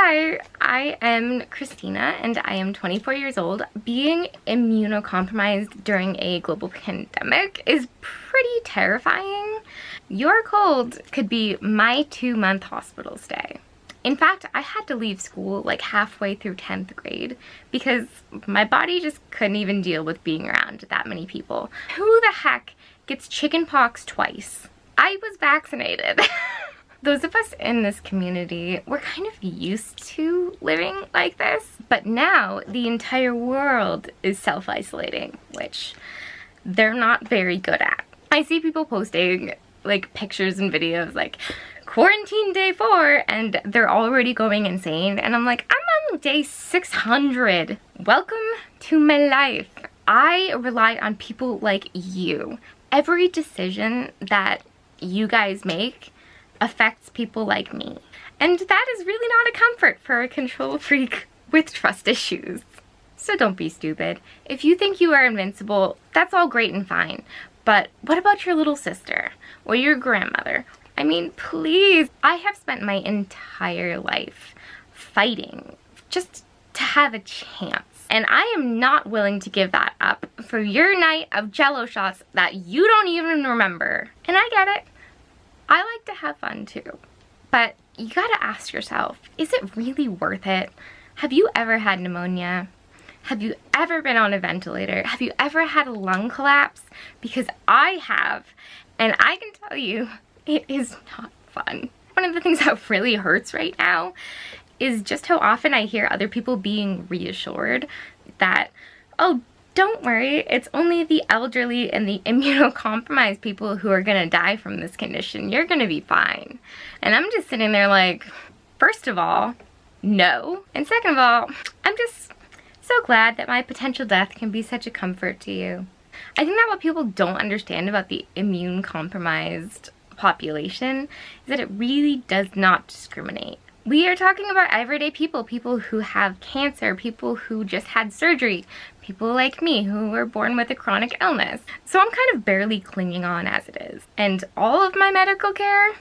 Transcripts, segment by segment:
Hi, I am Christina and I am 24 years old. Being immunocompromised during a global pandemic is pretty terrifying. Your cold could be my 2-month hospital stay. In fact, I had to leave school like halfway through 10th grade because my body just couldn't even deal with being around that many people. Who the heck gets chickenpox twice? I was vaccinated. Those of us in this community, we're kind of used to living like this, but now the entire world is self-isolating, which they're not very good at. I see people posting like pictures and videos like quarantine day 4 and they're already going insane, and I'm like, I'm on day 600. Welcome to my life. I rely on people like you. Every decision that you guys make affects people like me. And that is really not a comfort for a control freak with trust issues. So don't be stupid. If you think you are invincible, that's all great and fine. But what about your little sister or your grandmother? I mean, please. I have spent my entire life fighting just to have a chance. And I am not willing to give that up for your night of Jello shots that you don't even remember. And I get it. I like to have fun too, but you gotta ask yourself, is it really worth it? Have you ever had pneumonia? Have you ever been on a ventilator? Have you ever had a lung collapse? Because I have, and I can tell you, it is not fun. One of the things that really hurts right now is just how often I hear other people being reassured that, oh, don't worry, it's only the elderly and the immunocompromised people who are gonna die from this condition. You're gonna be fine. And I'm just sitting there like, first of all, no. And second of all, I'm just so glad that my potential death can be such a comfort to you. I think that what people don't understand about the immune-compromised population is that it really does not discriminate. We are talking about everyday people, people who have cancer, people who just had surgery, people like me who were born with a chronic illness. So I'm kind of barely clinging on as it is. And all of my medical care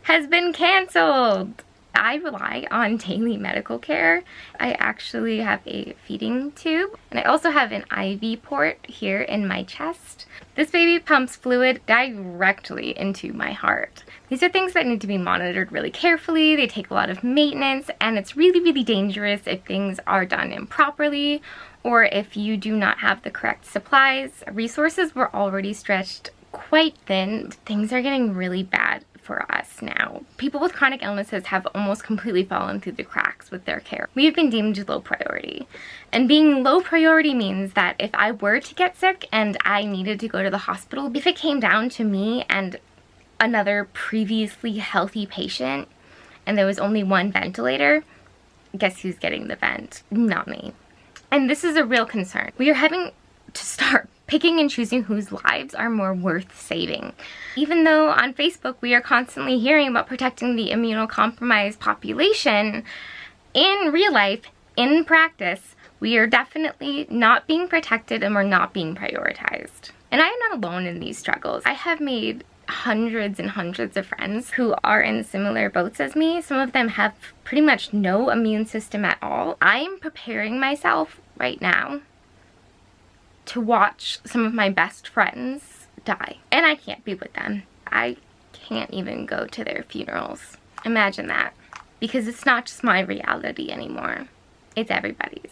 has been canceled. I rely on daily medical care. I actually have a feeding tube, and I also have an IV port here in my chest. This baby pumps fluid directly into my heart. These are things that need to be monitored really carefully. They take a lot of maintenance, and it's really, really dangerous if things are done improperly or if you do not have the correct supplies. Resources were already stretched quite thin. Things are getting really bad for us now. People with chronic illnesses have almost completely fallen through the cracks with their care. We have been deemed low priority. And being low priority means that if I were to get sick and I needed to go to the hospital, if it came down to me and another previously healthy patient and there was only one ventilator, guess who's getting the vent? Not me. And this is a real concern. We are having to start picking and choosing whose lives are more worth saving. Even though on Facebook we are constantly hearing about protecting the immunocompromised population, in real life, in practice, we are definitely not being protected and we're not being prioritized. And I am not alone in these struggles. I have made hundreds and hundreds of friends who are in similar boats as me. Some of them have pretty much no immune system at all. I am preparing myself right now to watch some of my best friends die. And I can't be with them. I can't even go to their funerals. Imagine that. Because it's not just my reality anymore. It's everybody's.